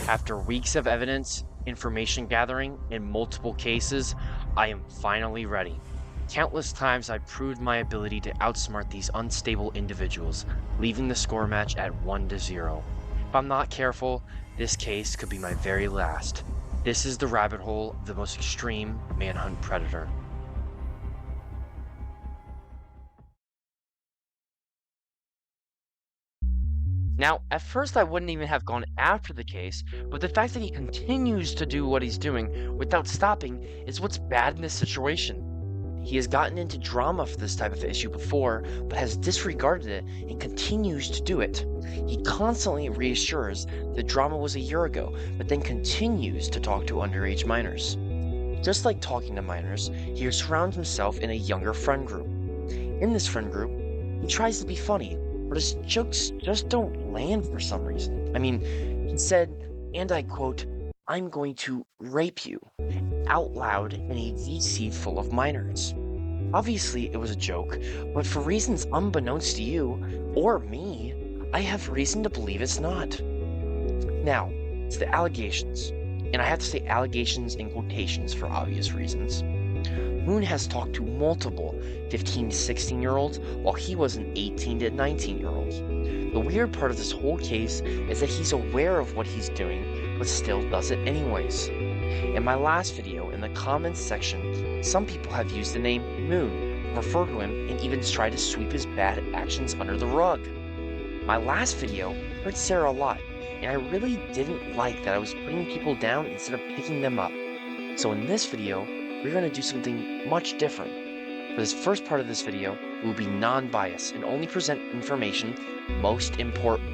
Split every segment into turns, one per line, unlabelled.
After weeks of evidence, information gathering, and multiple cases, I am finally ready. Countless times I proved my ability to outsmart these unstable individuals, leaving the score match at 1-0. If I'm not careful, this case could be my very last. This is the rabbit hole of the most extreme manhunt predator. Now, at first I wouldn't even have gone after the case, but the fact that he continues to do what he's doing without stopping is what's bad in this situation. He has gotten into drama for this type of issue before, but has disregarded it and continues to do it. He constantly reassures the drama was a year ago, but then continues to talk to underage minors. Just like talking to minors, he surrounds himself in a younger friend group. In this friend group, he tries to be funny, but his jokes just don't land for some reason. I mean, he said, and I quote, "I'm going to rape you," out loud in a VC full of minors. Obviously, it was a joke, but for reasons unbeknownst to you, or me, I have reason to believe it's not. Now, it's the allegations, and I have to say allegations in quotations for obvious reasons. Moon has talked to multiple 15 to 16-year-olds while he was an 18 to 19-year-old. The weird part of this whole case is that he's aware of what he's doing, but still does it anyways. In my last video, in the comments section, some people have used the name Moon, refer to him, and even try to sweep his bad actions under the rug. My last video hurt Sarah a lot, and I really didn't like that I was putting people down instead of picking them up. So in this video, we're going to do something much different. For this first part of this video, we will be non-biased and only present information most important.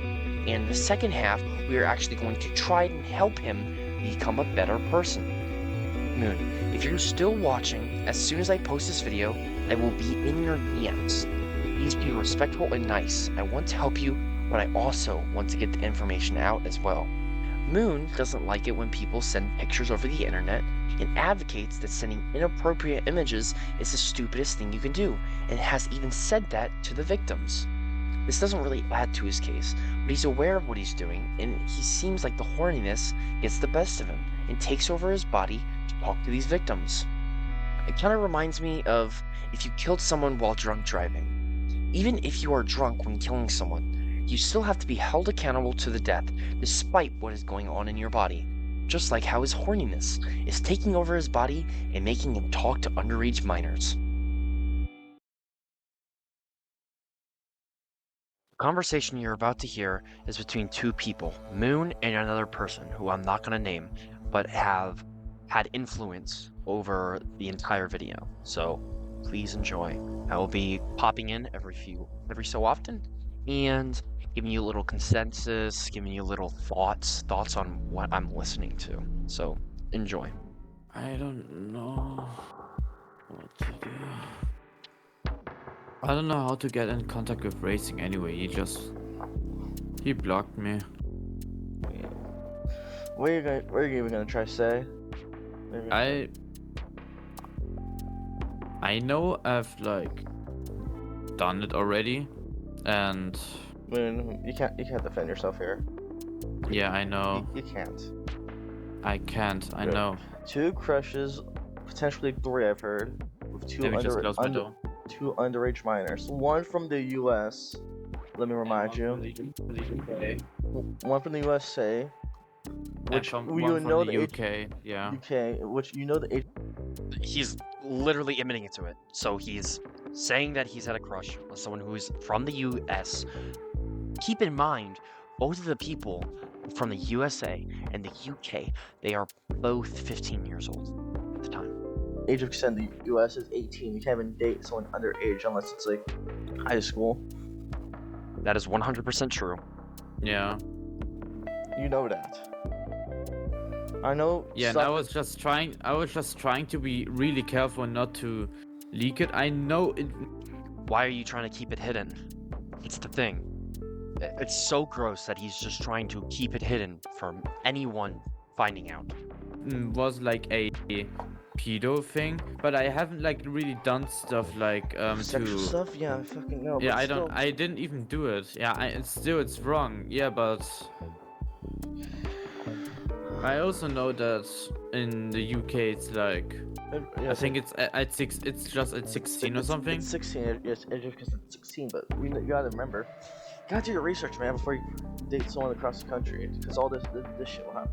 And the second half, we are actually going to try and help him become a better person. Moon, if you're still watching, as soon as I post this video, I will be in your DMs. Please be respectful and nice. I want to help you, but I also want to get the information out as well. Moon doesn't like it when people send pictures over the internet and advocates that sending inappropriate images is the stupidest thing you can do, and has even said that to the victims. This doesn't really add to his case, but he's aware of what he's doing, and he seems like the horniness gets the best of him and takes over his body to talk to these victims. It kind of reminds me of if you killed someone while drunk driving. Even if you are drunk when killing someone, you still have to be held accountable to the death despite what is going on in your body. Just like how his horniness is taking over his body and making him talk to underage minors. The conversation you're about to hear is between two people, Moon and another person who I'm not going to name, but have had influence over the entire video. So please enjoy. I will be popping in every so often and giving you a little consensus, giving you little thoughts on what I'm listening to. So enjoy.
I don't know what to do. I don't know how to get in contact with Racing anyway. He blocked me.
What are you even gonna try to say?
I know I've like done it already, and
Moon, you can't defend yourself here.
yeah, I know.
You can't.
I can't. I know.
2 crushes, potentially 3 I've heard, with 2
Let me just close my door.
2 underage minors. 1 from the U.S. Let me remind you. 1 from the USA. Which
And
you
one from
know
the
the
UK. Yeah.
UK, which you know the age.
He's literally admitting it to it. So he's saying that he's had a crush on someone who's from the US. Keep in mind, both of the people from the USA and the UK, they are both 15 years old at the time.
Age of consent in the US is 18. You can't even date someone underage unless it's like high school.
That is 100% true.
Yeah.
You know that. I know.
Yeah, and I was just trying to be really careful not to leak it. I know it.
Why are you trying to keep it hidden? It's the thing. It's so gross that he's just trying to keep it hidden from anyone finding out.
Was like a pedo thing, but I haven't like really done stuff like
sexual stuff. Yeah, I fucking know.
Yeah,
but
I didn't even do it. Yeah, it's wrong. Yeah, but I also know that in the UK it's like
Yeah,
I think it's at six. It's just at 16 or something.
It's 16. Yes, it's just because it's 16. But you gotta remember, you gotta do your research, man, before you date someone across the country, because all this shit will happen.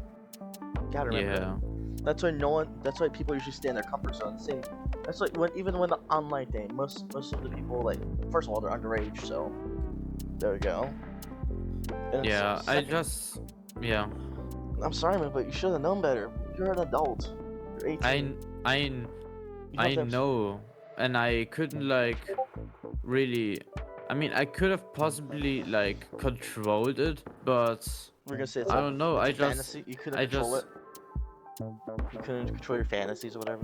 You gotta remember.
Yeah.
That's why no one. That's why people usually stay in their comfort zone. Same. That's like even when the online thing. Most of the people, like, first of all, they're underage, so there we go. And
Yeah. Yeah.
I'm sorry, man, but you should have known better. You're an adult. You're 18.
I
You
I
have to have-
know, and I couldn't like really. I mean, I could have possibly like controlled it, but
We're gonna say it's
I don't know.
it's
I
a
just
fantasy. You couldn't
I
control
just
it. You couldn't control your fantasies or whatever.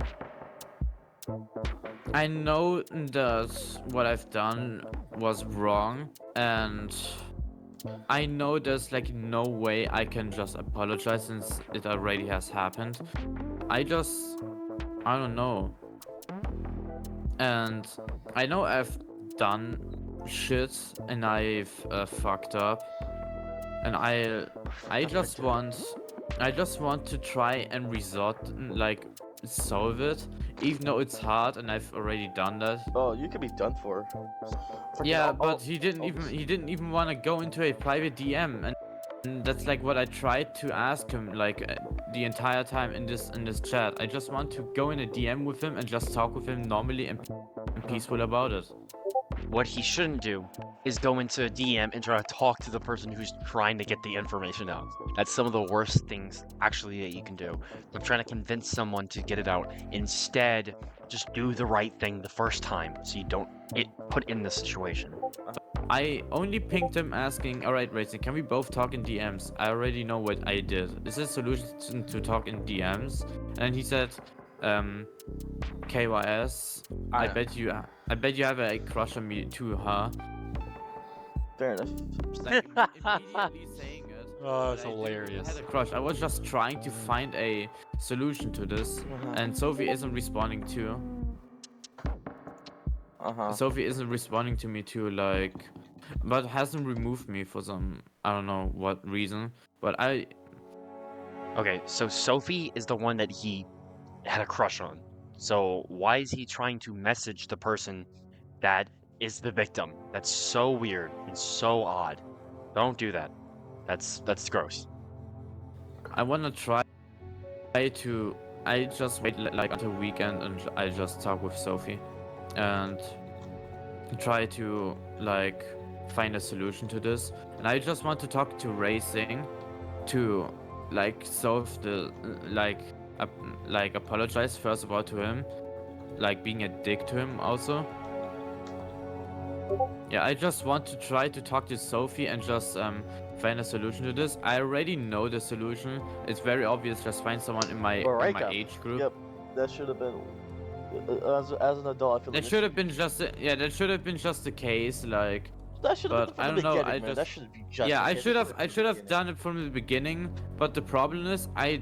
I know that what I've done was wrong, and I know there's like no way I can just apologize since it already has happened. I don't know. And I know I've done shit and I've fucked up, and I just want to try and like solve it, even though it's hard and I've already done that.
Oh, you could be done for.
Yeah, but he didn't even want to go into a private DM, and that's like what I tried to ask him like the entire time in this chat. I just want to go in a DM with him and just talk with him normally and peaceful about it.
What he shouldn't do is go into a DM and try to talk to the person who's trying to get the information out. That's some of the worst things, actually, that you can do. I'm trying to convince someone to get it out. Instead, just do the right thing the first time so you don't get put in this situation.
I only pinged him asking, alright Racing, can we both talk in DMs? I already know what I did. Is there a solution to talk in DMs? And he said, KYS, I bet you have a crush on me too, huh?
Fair enough.
Like, immediately saying it.
Oh, it's
but I didn't
hilarious.
have a crush. I was just trying to find a solution to this, and Sophie isn't responding to. Sophie isn't responding to me too, like, but hasn't removed me for some, I don't know what reason. But
Okay, so Sophie is the one that he had a crush on. So why is he trying to message the person that is the victim? That's so weird and so odd. Don't do that. That's gross.
I wanna try to. I just wait like until weekend and I just talk with Sophie, and try to like find a solution to this. And I just want to talk to Racing to like solve the like apologize first of all to him, like being a dick to him also. Yeah, I just want to try to talk to Sophie and just find a solution to this. I already know the solution. It's very obvious. Just find someone in my age group.
Yep, that should have been. As an adult, I feel
That should have been just that should have been just the case, like.
That should have
But I don't know.
that should be just.
Yeah, I should have done it from the beginning. But the problem is, I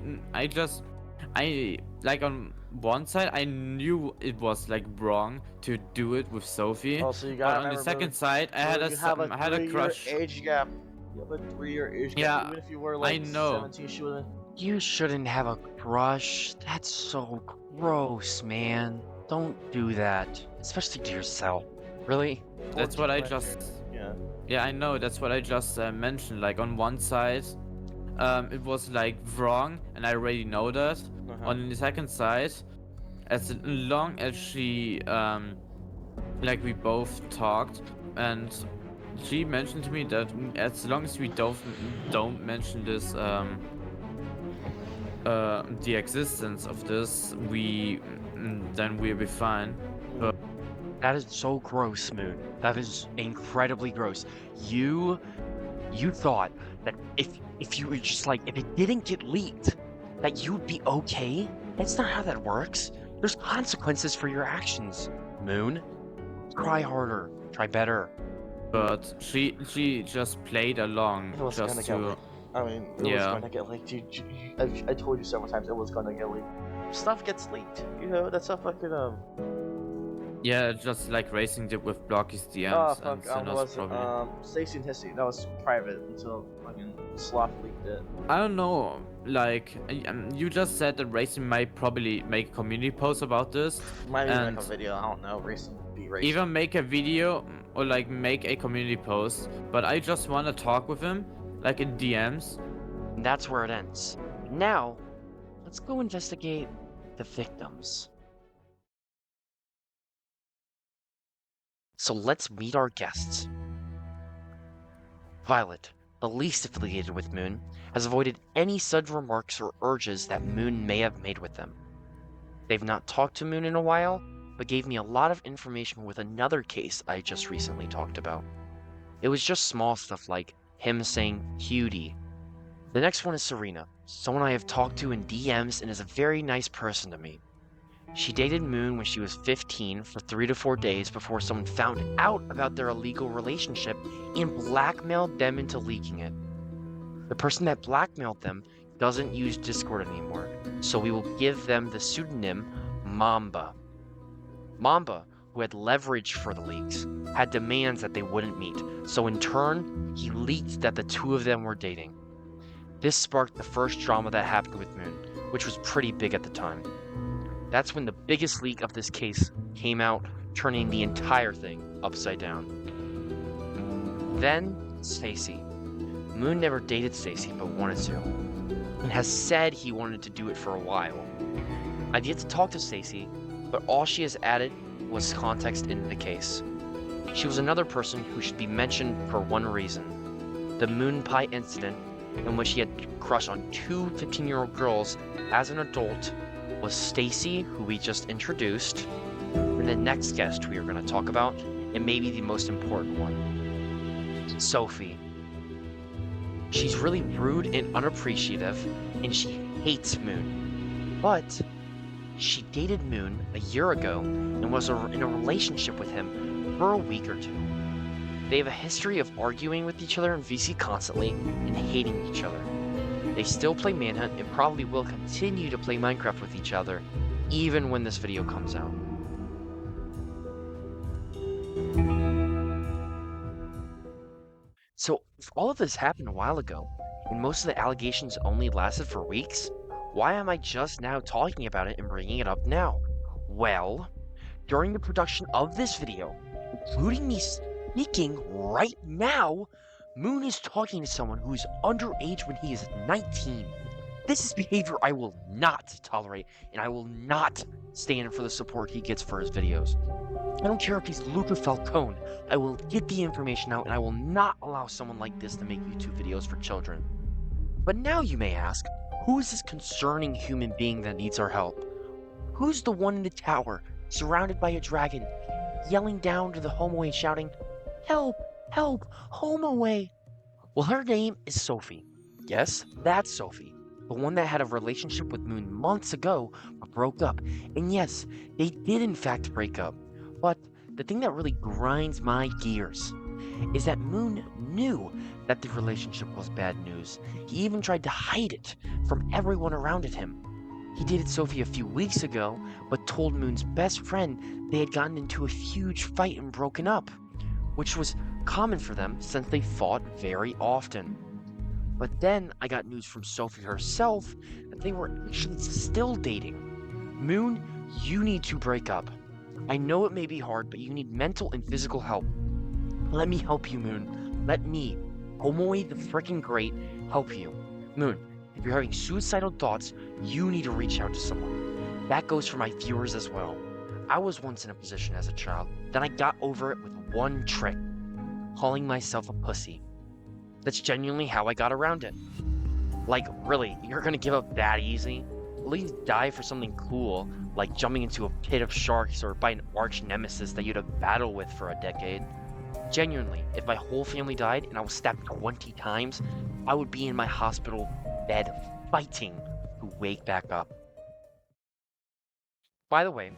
like on one side I knew it was like wrong to do it with Sophie.
Oh, so you
but on the second side, I had a crush.
Age gap. You have a 3-year age gap.
Yeah,
Even if you were like
I know.
17, she wouldn't.
You shouldn't have a crush. That's so gross, man. Don't do that, especially to yourself. Really?
That's what I just. Yeah, I know. That's what I just mentioned. Like on one side, it was like wrong, and I already know that. On the second side, as long as she, like we both talked, and she mentioned to me that as long as we don't mention this, the existence of this, then we'll be fine. But
that is so gross, Moon. That is incredibly gross. You thought that if you were just like, if it didn't get leaked, that you'd be okay? That's not how that works. There's consequences for your actions, Moon. Try harder. Try better.
But she just played along just to.
I mean, it was gonna get leaked. I told you several times it was gonna get leaked. Stuff gets leaked. You know, that stuff fucking
Yeah, just like Racing did with Blocky's DMs.
Oh fuck,
and
was Stacy and Hissy. That was private until fucking Sloth leaked it.
I don't know. Like, you just said that Racing might probably make a community post about this,
Might even
and
make a video. I don't know. Racing be racing.
even make a video or like make a community post. But I just want to talk with him, like in DMs.
And that's where it ends. Now, let's go investigate the victims. So let's meet our guests. Violet, the least affiliated with Moon, has avoided any sudden remarks or urges that Moon may have made with them. They've not talked to Moon in a while, but gave me a lot of information with another case I just recently talked about. It was just small stuff like him saying cutie. The next one is Serena, someone I have talked to in DMs and is a very nice person to me. She dated Moon when she was 15 for 3 to 4 days before someone found out about their illegal relationship and blackmailed them into leaking it. The person that blackmailed them doesn't use Discord anymore, so we will give them the pseudonym Mamba. Mamba, who had leverage for the leaks, had demands that they wouldn't meet, so in turn, he leaked that the two of them were dating. This sparked the first drama that happened with Moon, which was pretty big at the time. That's when the biggest leak of this case came out, turning the entire thing upside down. Then, Stacy. Moon never dated Stacy but wanted to, and has said he wanted to do it for a while. I've yet to talk to Stacy, but all she has added was context into the case. She was another person who should be mentioned for one reason: the Moon Pie incident, in which he had a crush on two 15-year-old girls as an adult, was Stacy, who we just introduced, and the next guest we are going to talk about, and maybe the most important one, Sophie. She's really rude and unappreciative, and she hates Moon. But she dated Moon a year ago and was in a relationship with him for a week or two. They have a history of arguing with each other in VC constantly and hating each other. They still play Manhunt and probably will continue to play Minecraft with each other, even when this video comes out. So, if all of this happened a while ago, and most of the allegations only lasted for weeks, why am I just now talking about it and bringing it up now? Well, during the production of this video, including me speaking right now, Moon is talking to someone who is underage when he is 19. This is behavior I will not tolerate, and I will not stand for the support he gets for his videos. I don't care if he's Luca Falcone, I will get the information out, and I will not allow someone like this to make YouTube videos for children. But now you may ask, who is this concerning human being that needs our help? Who's the one in the tower, surrounded by a dragon, yelling down to the Homeaway shouting, "Help! Help! Homeaway!" Well, her name is Sophie. Yes, that's Sophie. The one that had a relationship with Moon months ago, but broke up. And yes, they did in fact break up. But the thing that really grinds my gears is that Moon knew that the relationship was bad news. He even tried to hide it from everyone around him. He dated Sophie a few weeks ago, but told Moon's best friend they had gotten into a huge fight and broken up, which was common for them since they fought very often. But then I got news from Sophie herself that they were actually still dating. Moon, you need to break up. I know it may be hard, but you need mental and physical help. Let me help you, Moon. Let me, Homeaway the frickin' Great, help you. Moon, if you're having suicidal thoughts, you need to reach out to someone. That goes for my viewers as well. I was once in a position as a child, then I got over it with one trick: calling myself a pussy. That's genuinely how I got around it. Like, really, you're gonna give up that easy? At least die for something cool, like jumping into a pit of sharks or by an arch nemesis that you'd have battled with for a decade. Genuinely, if my whole family died and I was stabbed 20 times, I would be in my hospital bed fighting to wake back up. By the way,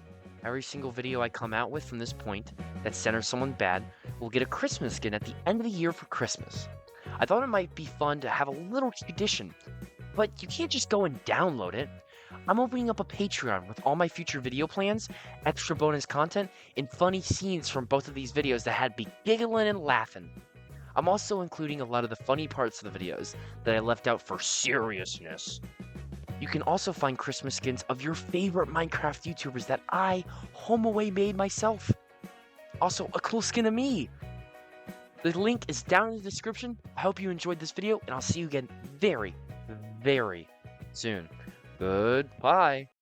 every single video I come out with from this point that centers someone bad will get a Christmas skin at the end of the year for Christmas. I thought it might be fun to have a little tradition, but you can't just go and download it. I'm opening up a Patreon with all my future video plans, extra bonus content, and funny scenes from both of these videos that had me giggling and laughing. I'm also including a lot of the funny parts of the videos that I left out for seriousness. You can also find Christmas skins of your favorite Minecraft YouTubers that I, Homeaway, made myself. Also, a cool skin of me. The link is down in the description. I hope you enjoyed this video, and I'll see you again very, very soon. Goodbye.